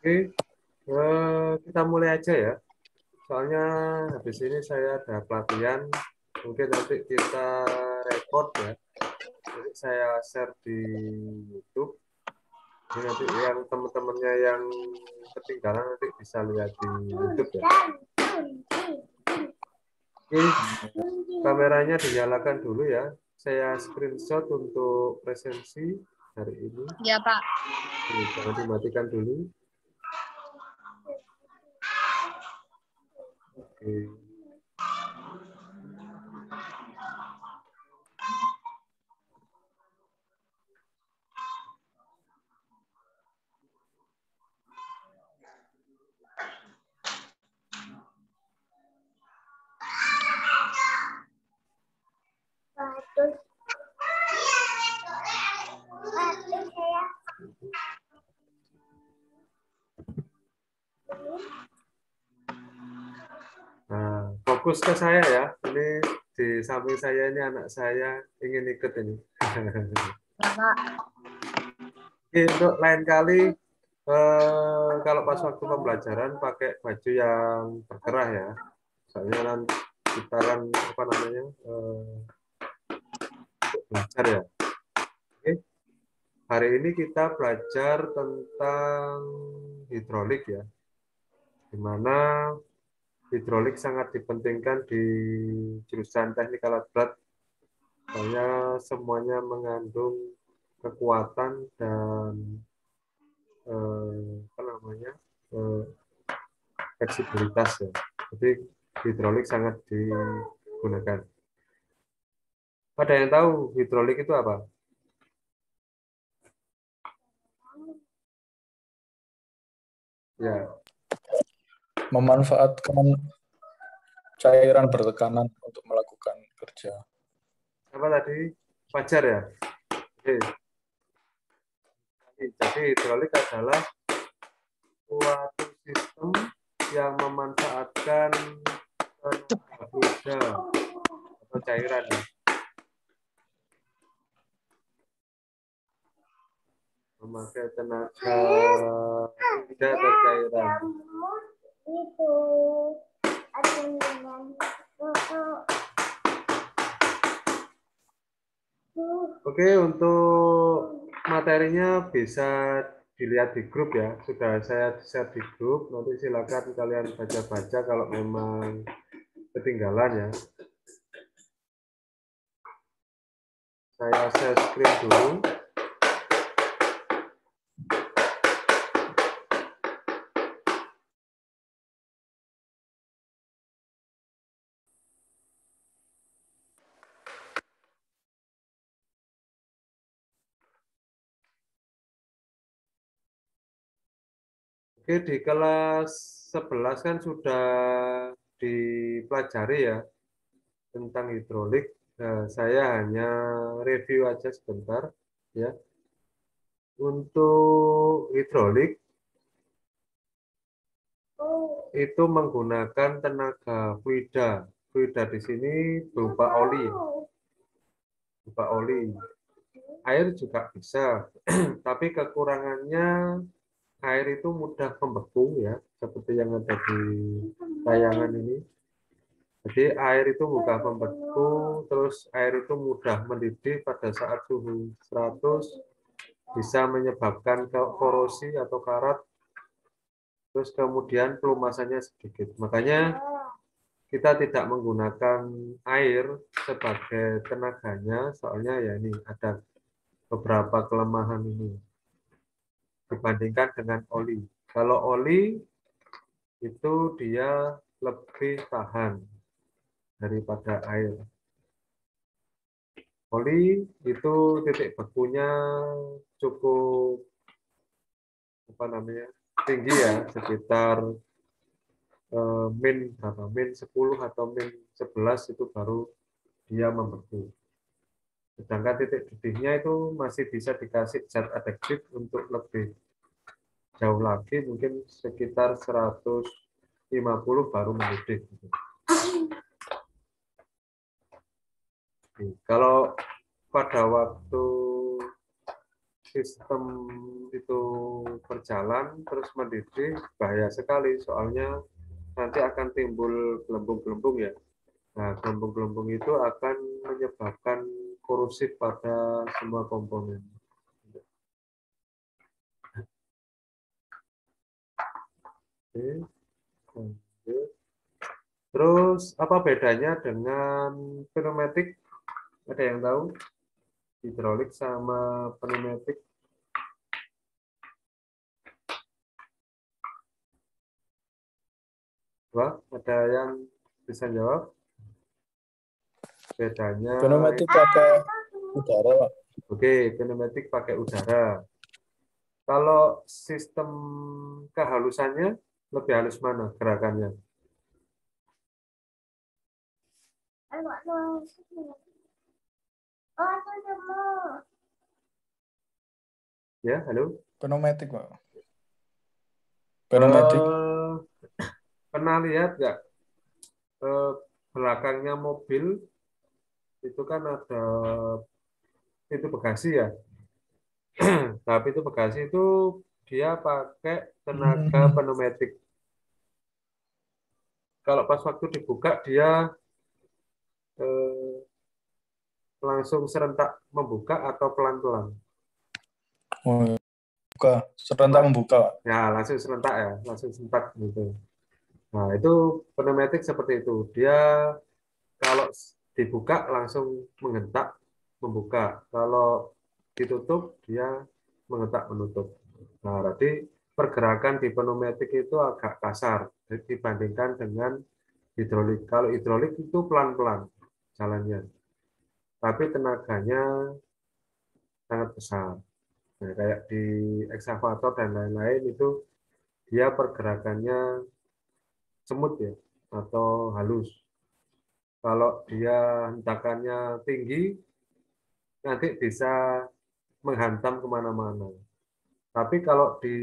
Oke, kita mulai aja ya. Soalnya habis ini saya ada pelatihan. Mungkin nanti kita record ya. Jadi saya share di YouTube. Jadi nanti yang teman-temannya yang ketinggalan nanti bisa lihat di YouTube ya. Oke, kameranya dinyalakan dulu ya. Saya screenshot untuk presensi hari ini. Ya, Pak. Oke, jangan dimatikan dulu. Oke. Nah, fokus ke saya ya. Ini di samping saya ini anak saya ingin ikut ini. Ya, Pak. Oke, untuk lain kali kalau pas waktu pembelajaran pakai baju yang berkerah ya. Soalnya nanti kita kan apa namanya belajar ya. Oke, hari ini kita belajar tentang hidrolik ya. Di mana hidrolik sangat dipentingkan di jurusan teknik alat berat. Soalnya semuanya mengandung kekuatan dan apa namanya fleksibilitas ya. Jadi hidrolik sangat digunakan. Ada yang tahu hidrolik itu apa? Ya, Memanfaatkan cairan bertekanan untuk melakukan kerja. apa tadi? Fajar ya? Oke. Jadi hidrolik adalah suatu sistem yang memanfaatkan tenaga fluida atau cairan ya. Memakai tenaga fluida atau cairan. Oke, untuk materinya bisa dilihat di grup ya. Sudah saya share di grup. Nanti silakan kalian baca-baca kalau memang ketinggalan ya. Saya share screen dulu. Oke, di kelas 11 kan sudah dipelajari ya tentang hidrolik. Nah, saya hanya review aja sebentar ya. Untuk hidrolik itu menggunakan tenaga fluida. Fluida di sini berupa oli. Berupa oli. Air juga bisa, tapi kekurangannya air itu mudah membeku ya, seperti yang ada di tayangan ini. Jadi air itu mudah membeku, terus air itu mudah mendidih pada saat suhu 100, bisa menyebabkan korosi atau karat, terus kemudian pelumasannya sedikit. Makanya kita tidak menggunakan air sebagai tenaganya, soalnya ya ini ada beberapa kelemahan ini dibandingkan dengan oli. Kalau oli itu dia lebih tahan daripada air. Oli itu titik bekunya cukup apa namanya tinggi ya, sekitar min berapa, min 10 atau min 11 itu baru dia membeku. Sedangkan titik didihnya itu masih bisa dikasih zat adektif untuk lebih jauh lagi, mungkin sekitar 150 baru mendidih. Kalau pada waktu sistem itu berjalan terus mendidih, bahaya sekali soalnya nanti akan timbul gelembung-gelembung ya. Nah, gelembung-gelembung itu akan menyebabkan korosif pada semua komponen. Oke, lanjut. Terus apa bedanya dengan pneumatik? Ada yang tahu? Hidrolik sama pneumatik? Wah, ada yang bisa jawab? Bedanya, Pneumatik pakai udara, Pak. oke, pneumatik pakai udara. Kalau sistem kehalusannya lebih halus mana gerakannya? Ya, halo. Pneumatik, Pak. Pneumatik. Pernah lihat nggak belakangnya mobil itu kan ada pintu bagasi ya. Nah, pintu bagasi itu dia pakai tenaga pneumatik. Kalau pas waktu dibuka dia eh, langsung serentak membuka atau pelan-pelan? Oh, buka. Serentak membuka, Pak. Ya, langsung serentak ya, langsung sentak gitu. Nah, itu pneumatik seperti itu. Dia kalau dibuka langsung menghentak membuka. Kalau ditutup dia menghentak menutup. Nah, berarti pergerakan di pneumatik itu agak kasar dibandingkan dengan hidrolik. Kalau hidrolik itu pelan-pelan jalannya, tapi tenaganya sangat besar. Nah, kayak di eksavator dan lain-lain itu dia pergerakannya semut ya atau halus. Kalau dia hentakannya tinggi, nanti bisa menghantam kemana-mana. Tapi kalau di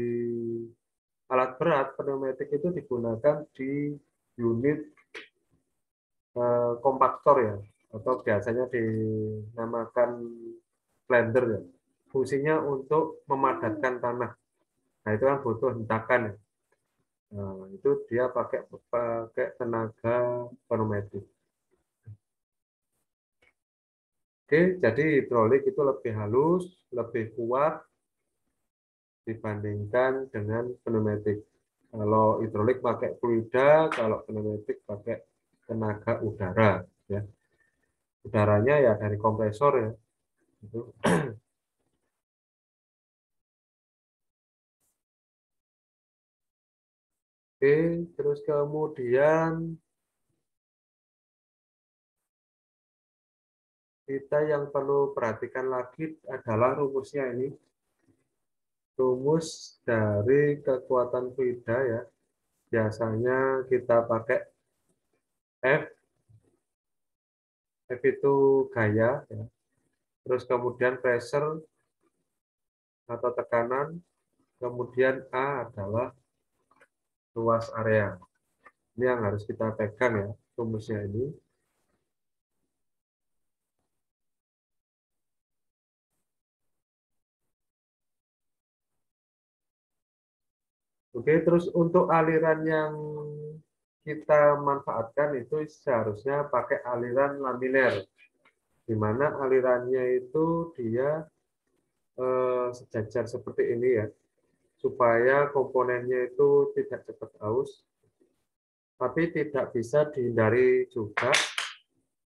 alat berat, pneumatik itu digunakan di unit kompaktor ya, atau biasanya dinamakan blender ya. Fungsinya untuk memadatkan tanah. Nah, itu kan butuh hentakan ya. Nah, itu dia pakai tenaga pneumatik. Oke, jadi hidrolik itu lebih halus, lebih kuat dibandingkan dengan pneumatik. Kalau hidrolik pakai fluida, kalau pneumatik pakai tenaga udara. Ya. Udaranya ya dari kompresor ya. Itu. Oke, terus kemudian kita yang perlu perhatikan lagi adalah rumusnya ini. Rumus dari kekuatan fluida ya. Biasanya kita pakai F. F itu gaya ya. Terus kemudian pressure atau tekanan, kemudian A adalah luas area. Ini yang harus kita pegang ya, rumusnya ini. Oke, terus untuk aliran yang kita manfaatkan itu seharusnya pakai aliran laminer, di mana alirannya itu dia sejajar seperti ini ya, supaya komponennya itu tidak cepat aus, tapi tidak bisa dihindari juga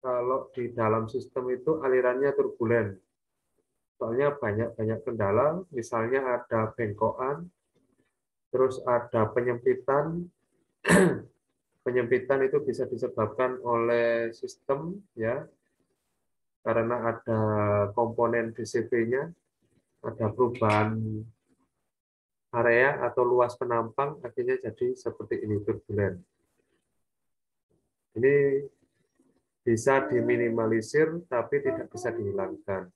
kalau di dalam sistem itu alirannya turbulen. Soalnya banyak kendala, misalnya ada bengkokan, terus ada penyempitan. Penyempitan itu bisa disebabkan oleh sistem ya, karena ada komponen DCP-nya, ada perubahan area atau luas penampang, akhirnya jadi seperti ini turbulen. Ini bisa diminimalisir tapi tidak bisa dihilangkan.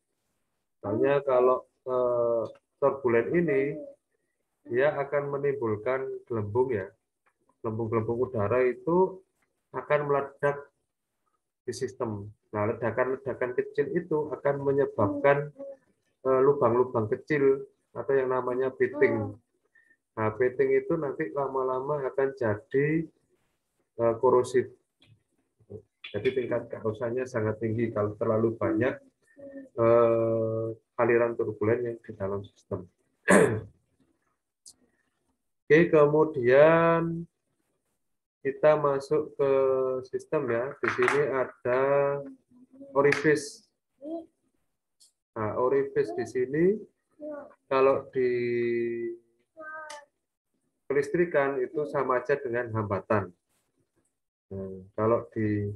Soalnya kalau turbulen ini dia akan menimbulkan gelembung ya. Gelembung-gelembung udara itu akan meledak di sistem. Nah, ledakan-ledakan kecil itu akan menyebabkan lubang-lubang kecil atau yang namanya pitting. Nah, pitting itu nanti lama-lama akan jadi korosif. Jadi tingkat kerusakannya sangat tinggi kalau terlalu banyak aliran turbulen yang di dalam sistem. Oke, kemudian kita masuk ke sistem ya. Di sini ada orifice. Nah, orifice di sini kalau di kelistrikan itu sama aja dengan hambatan. Nah, kalau di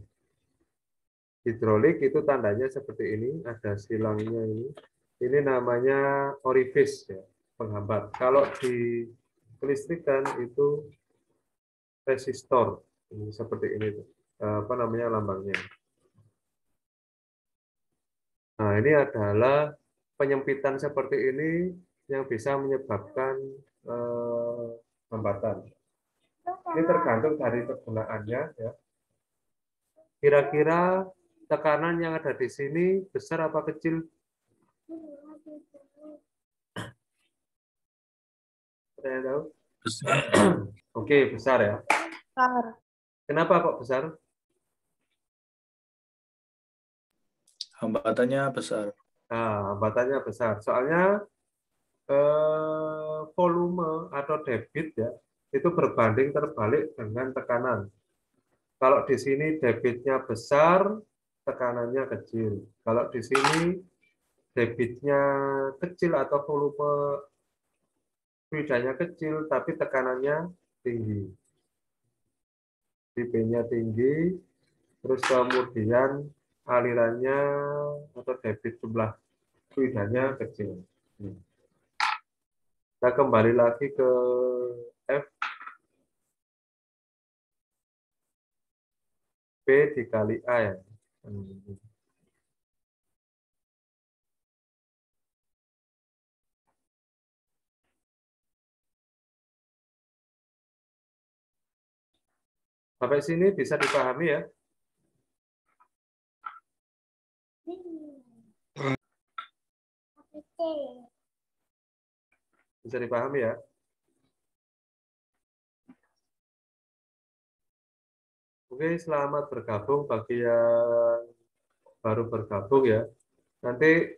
hidrolik itu tandanya seperti ini, ada silangnya ini. Ini namanya orifice ya, penghambat. Kalau di kelistrikan itu resistor. Ini seperti ini apa namanya lambangnya. Nah, ini adalah penyempitan seperti ini yang bisa menyebabkan hambatan. Ini tergantung dari kegunaannya ya. Kira-kira tekanan yang ada di sini besar apa kecil? Ada yang tahu? Besar. Oke, besar ya. Besar. Kenapa kok besar? Hambatannya besar. Nah, hambatannya besar. Soalnya volume atau debit ya itu berbanding terbalik dengan tekanan. Kalau di sini debitnya besar, tekanannya kecil. Kalau di sini debitnya kecil atau volume fluidanya kecil, tapi tekanannya tinggi. P-nya tinggi, terus kemudian alirannya atau debit jumlah fluidanya kecil. Kita kembali lagi ke F. P dikali A ya. Sampai sini bisa dipahami ya? Bisa dipahami ya? Oke, selamat bergabung bagi yang baru bergabung ya. Nanti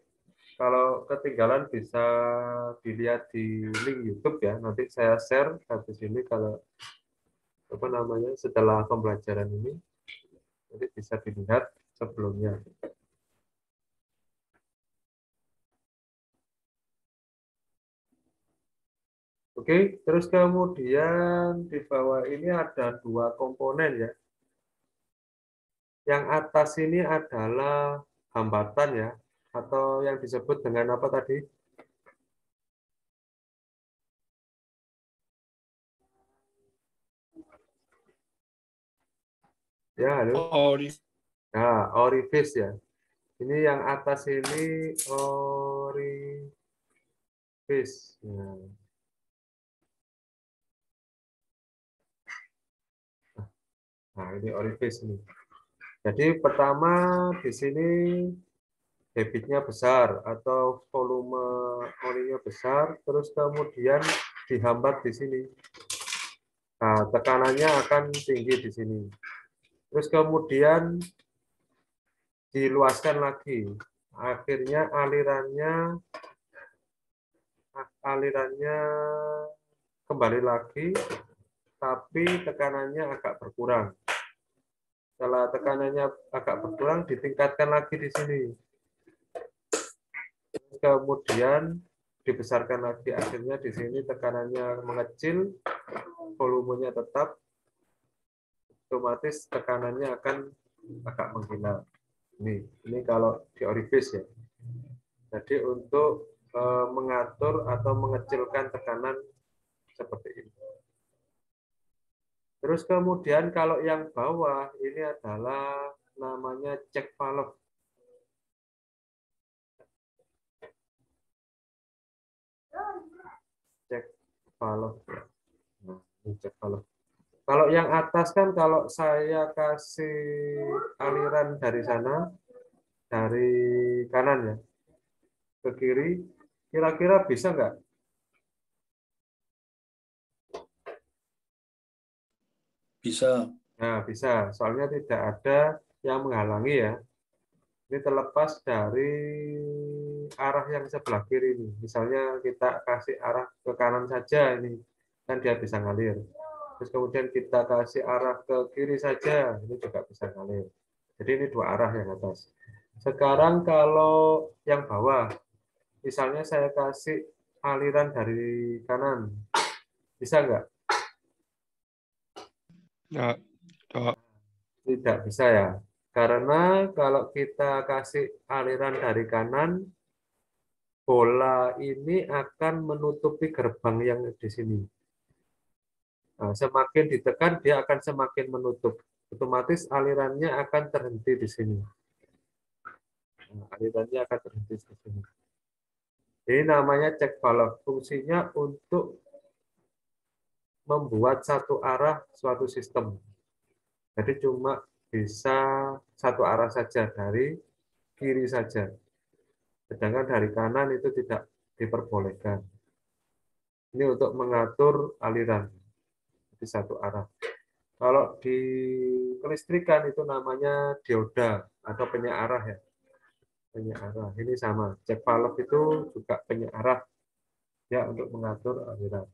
kalau ketinggalan bisa dilihat di link YouTube ya. Nanti saya share habis ini kalau apa namanya setelah pembelajaran ini nanti bisa dilihat sebelumnya. Oke, terus kemudian di bawah ini ada dua komponen ya. Yang atas ini adalah hambatan ya, atau yang disebut dengan apa tadi? Ya, halo. Nah, orifice ya. Ini yang atas ini orifice. Nah, ini orifice ini. Jadi pertama di sini debitnya besar atau volume orinya besar, terus kemudian dihambat di sini. Nah, tekanannya akan tinggi di sini. Terus kemudian diluaskan lagi. Akhirnya alirannya kembali lagi, tapi tekanannya agak berkurang. Setelah tekanannya agak berkurang, ditingkatkan lagi di sini. Kemudian dibesarkan lagi, akhirnya di sini tekanannya mengecil, volumenya tetap, otomatis tekanannya akan agak menghilang. Ini kalau di orifice ya. Jadi untuk mengatur atau mengecilkan tekanan seperti ini. Terus kemudian kalau yang bawah ini adalah namanya check valve. Check valve. Nah, ini check valve. Kalau yang atas kan kalau saya kasih aliran dari sana, dari kanan ya. ke kiri, kira-kira bisa nggak? Bisa. Nah, bisa. Soalnya tidak ada yang menghalangi ya. Ini terlepas dari arah yang sebelah kiri ini. Misalnya kita kasih arah ke kanan saja ini, kan dia bisa ngalir. Terus kemudian kita kasih arah ke kiri saja, ini juga bisa ngalir. Jadi ini dua arah yang atas. Sekarang kalau yang bawah, misalnya saya kasih aliran dari kanan, bisa nggak? Ya, Cok. Tidak bisa ya. Karena kalau kita kasih aliran dari kanan, bola ini akan menutupi gerbang yang di sini. Nah, semakin ditekan, dia akan semakin menutup. Otomatis alirannya akan terhenti di sini. Nah, alirannya akan terhenti di sini. Ini namanya check valve. Fungsinya untuk membuat satu arah suatu sistem. Jadi cuma bisa satu arah saja, dari kiri saja. Sedangkan dari kanan itu tidak diperbolehkan. Ini untuk mengatur aliran di satu arah. Kalau di kelistrikan itu namanya dioda atau penyearah ya. Penyearah. Ini sama. Check valve itu juga penyearah ya untuk mengatur aliran.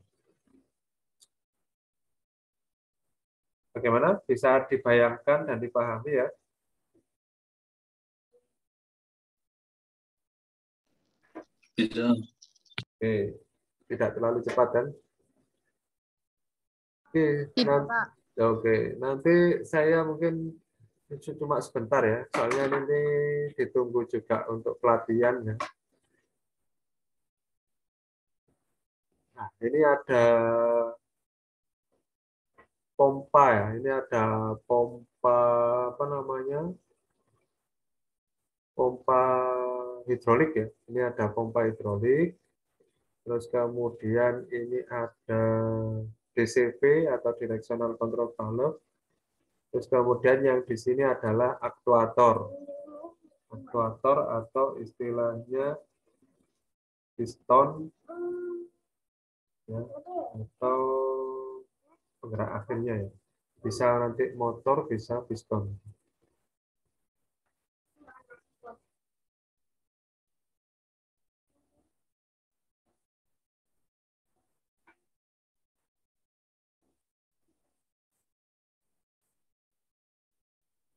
Bagaimana? Bisa dibayangkan dan dipahami ya? Bisa. Oke. Tidak terlalu cepat kan? Oke, Tidak, Pak. oke. Nanti saya mungkin cuma sebentar ya, soalnya ini ditunggu juga untuk pelatihan ya. Nah, ini ada pompa ya. Ini ada pompa apa namanya? Pompa hidrolik ya. Ini ada pompa hidrolik. Terus kemudian ini ada DCV atau Directional Control Valve. Terus kemudian yang di sini adalah aktuator. Aktuator atau istilahnya piston ya, atau penggerak akhirnya ya. Bisa nanti motor, bisa piston.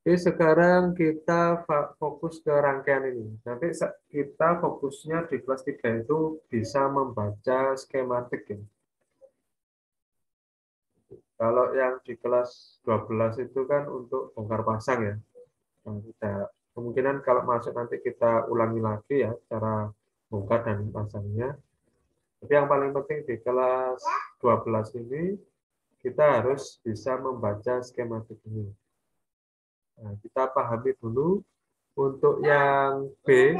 Oke, sekarang kita fokus ke rangkaian ini. Nanti kita fokusnya di kelas 3 itu bisa membaca skematik ya. Kalau yang di kelas 12 itu kan untuk bongkar pasang ya. Nah, kemungkinan kalau masuk nanti kita ulangi lagi ya cara bongkar dan pasangnya. Tapi yang paling penting di kelas 12 ini kita harus bisa membaca skematik ini. Nah, kita pahami dulu untuk yang B.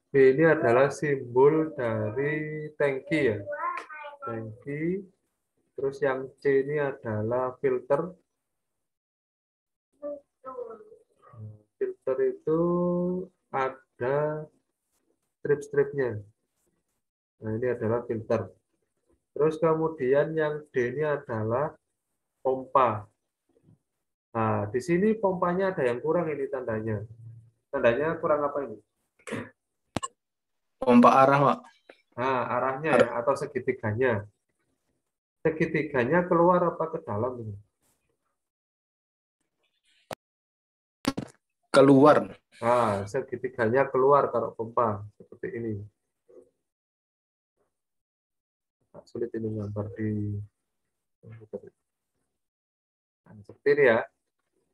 B ini adalah simbol dari tangki ya. Tangki. Terus yang C ini adalah filter. Filter itu ada strip-stripnya. Nah, ini adalah filter. Terus kemudian yang D ini adalah pompa. Nah, di sini pompanya ada yang kurang ini tandanya. Tandanya kurang apa ini? Pompa arah, Pak. Nah, arahnya ya, atau segitiganya. Segitiganya keluar apa ke dalam ini? Keluar. Nah, segitiganya keluar kalau pompa. Seperti ini. Sulit ini gambar di komputer. Nah, seperti ini ya.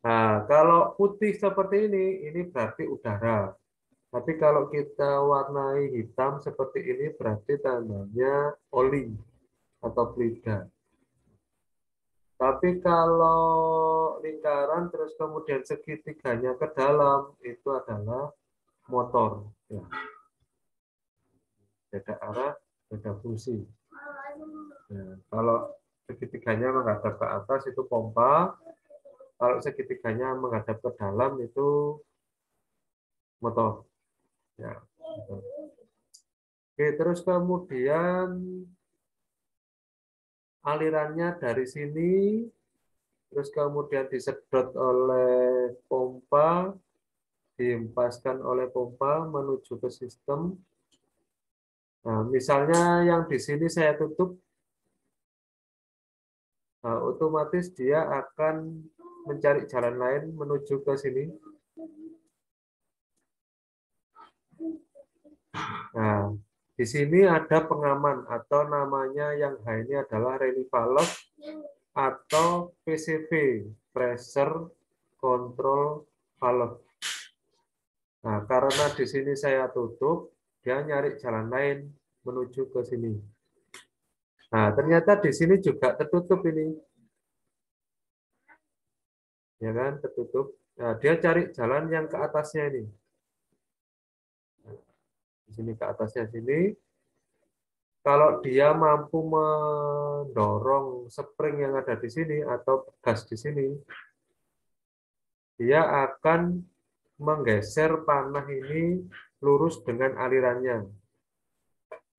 Nah, kalau putih seperti ini berarti udara. Tapi kalau kita warnai hitam seperti ini berarti tandanya oli atau fluida. Tapi kalau lingkaran terus kemudian segitiganya ke dalam itu adalah motor. Ya. Beda arah, beda fungsi. Nah, kalau segitiganya menghadap ke atas itu pompa, kalau segitiganya menghadap ke dalam itu motor. Ya, gitu. Oke, terus kemudian alirannya dari sini, terus kemudian disedot oleh pompa, dihempaskan oleh pompa menuju ke sistem. Nah, misalnya yang di sini saya tutup, nah, otomatis dia akan mencari jalan lain menuju ke sini. Nah, di sini ada pengaman atau namanya yang H ini adalah relief valve atau PCV, pressure control valve. Nah, karena di sini saya tutup, dia nyari jalan lain menuju ke sini. Nah, ternyata di sini juga tertutup ini. Ya kan, tertutup. Nah, dia cari jalan yang ke atasnya ini. Di sini ke atasnya sini. Kalau dia mampu mendorong spring yang ada di sini atau gas di sini, dia akan menggeser panah ini lurus dengan alirannya.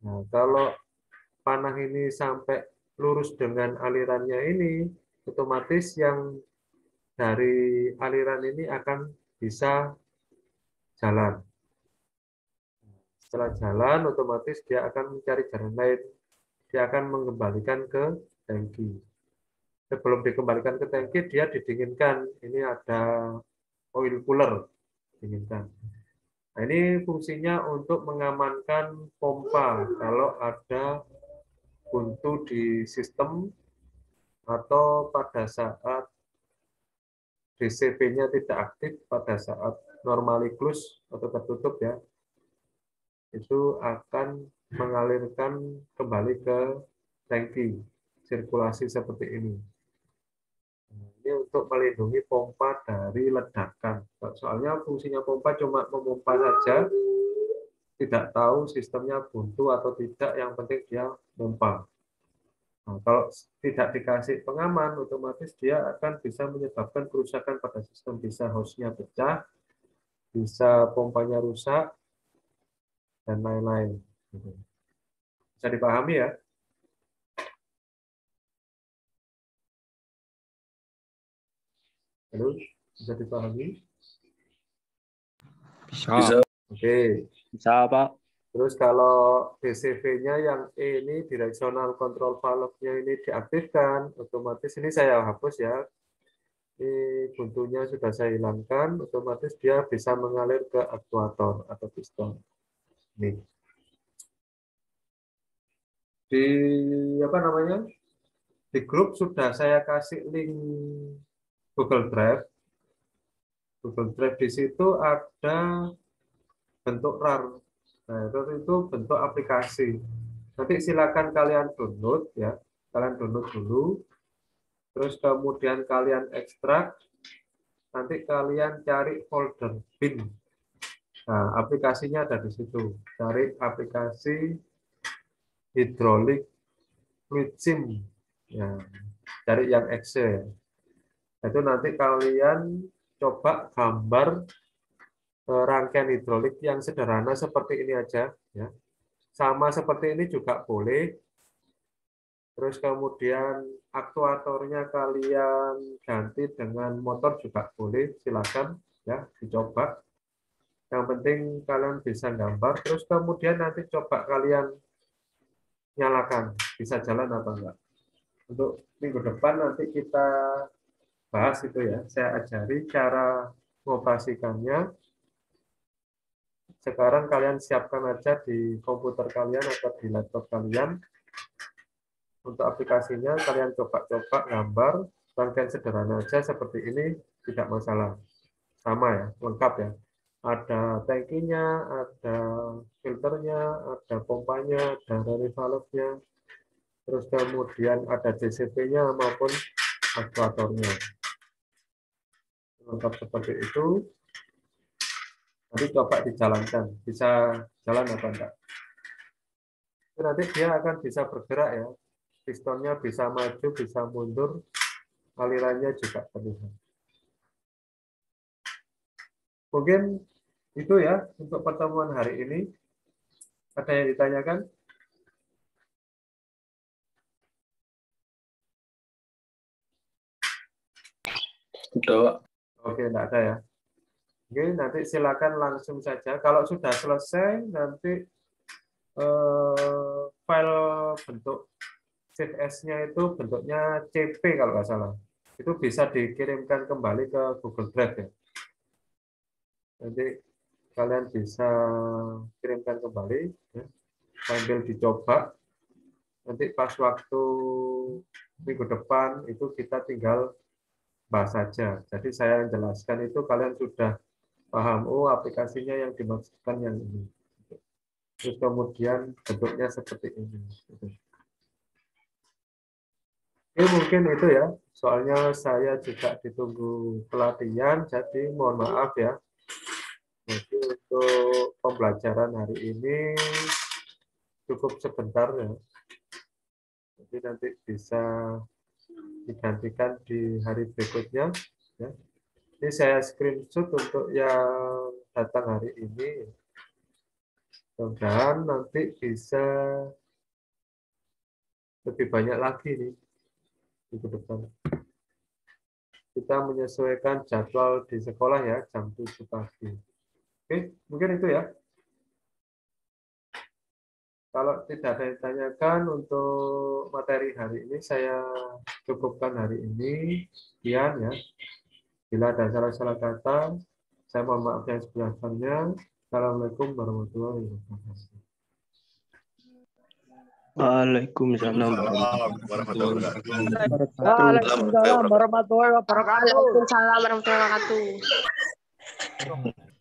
Nah, kalau panah ini sampai lurus dengan alirannya ini, otomatis yang dari aliran ini akan bisa jalan. Setelah jalan, otomatis dia akan mencari jalan lain. Dia akan mengembalikan ke tangki. Sebelum dikembalikan ke tangki, dia didinginkan. Ini ada oil cooler, dinginkan. Nah, ini fungsinya untuk mengamankan pompa kalau ada buntu di sistem atau pada saat DCP-nya tidak aktif, pada saat normally close atau tertutup ya, itu akan mengalirkan kembali ke tangki sirkulasi seperti ini. Ini untuk melindungi pompa dari ledakan. Soalnya fungsinya pompa cuma memompa saja, tidak tahu sistemnya buntu atau tidak, yang penting dia pompa. Nah, kalau tidak dikasih pengaman, otomatis dia akan bisa menyebabkan kerusakan pada sistem. Bisa hose-nya pecah, bisa pompanya rusak, dan lain-lain. Bisa dipahami ya? Halo, bisa dipahami? Bisa. Bisa. Oke. Bisa, Pak. Terus kalau DCV-nya yang E ini, directional control valve-nya ini diaktifkan, otomatis ini saya hapus ya. Ini buntunya sudah saya hilangkan, otomatis dia bisa mengalir ke aktuator atau piston. Nih. Di apa namanya? Di grup sudah saya kasih link Google Drive. Google Drive di situ ada bentuk RAR. Nah, itu bentuk aplikasi. Nanti silakan kalian download ya. Kalian download dulu. Terus kemudian kalian ekstrak. Nanti kalian cari folder bin. Nah, aplikasinya ada di situ. Cari aplikasi hidrolik fluid sim. Ya, cari yang exe. Itu nanti kalian coba gambar rangkaian hidrolik yang sederhana seperti ini aja ya. Sama seperti ini juga boleh. Terus kemudian aktuatornya kalian ganti dengan motor juga boleh, silakan ya dicoba. Yang penting kalian bisa gambar, terus kemudian nanti coba kalian nyalakan, bisa jalan apa enggak. Untuk minggu depan nanti kita bahas itu ya, saya ajari cara mengoperasikannya. Sekarang kalian siapkan aja di komputer kalian atau di laptop kalian. Untuk aplikasinya kalian coba-coba gambar, rangkaian sederhana aja seperti ini, tidak masalah. Sama ya, lengkap ya. Ada tangkinya, ada filternya, ada pompanya, ada relief valve-nya, terus kemudian ada DCP-nya maupun aktuatornya. Lengkap seperti itu. Nanti coba dijalankan, bisa jalan apa enggak. Nanti dia akan bisa bergerak ya. Pistonnya bisa maju, bisa mundur, alirannya juga terlihat. Mungkin Itu ya untuk pertemuan hari ini. Ada yang ditanyakan? Sudah, Pak. Oke, enggak ada ya. Oke, nanti silakan langsung saja. Kalau sudah selesai, nanti file bentuk save as-nya itu bentuknya CP kalau nggak salah. Itu bisa dikirimkan kembali ke Google Drive ya. Nanti kalian bisa kirimkan kembali, ya, sambil dicoba. Nanti pas waktu minggu depan itu kita tinggal bahas saja. Jadi saya jelaskan itu kalian sudah paham, oh aplikasinya yang dimaksudkan yang ini. Terus kemudian bentuknya seperti ini. Oke, mungkin itu ya. Soalnya saya juga ditunggu pelatihan, jadi mohon maaf ya. Jadi untuk pembelajaran hari ini cukup sebentar ya. Jadi nanti bisa digantikan di hari berikutnya. Ya. Ini saya screenshot untuk yang datang hari ini. Mudah-mudahan nanti bisa lebih banyak lagi nih minggu depan. Kita menyesuaikan jadwal di sekolah ya, jam 7 pagi. Oke, mungkin itu ya. Kalau tidak ada yang ditanyakan untuk materi hari ini, saya cukupkan hari ini. Sekian ya. Bila ada salah-salah kata, saya mohon maaf yang sebesar-besarnya. Assalamualaikum warahmatullahi wabarakatuh. Waalaikumsalam warahmatullahi wabarakatuh. Waalaikumsalam warahmatullahi wabarakatuh. Waalaikumsalam warahmatullahi wabarakatuh.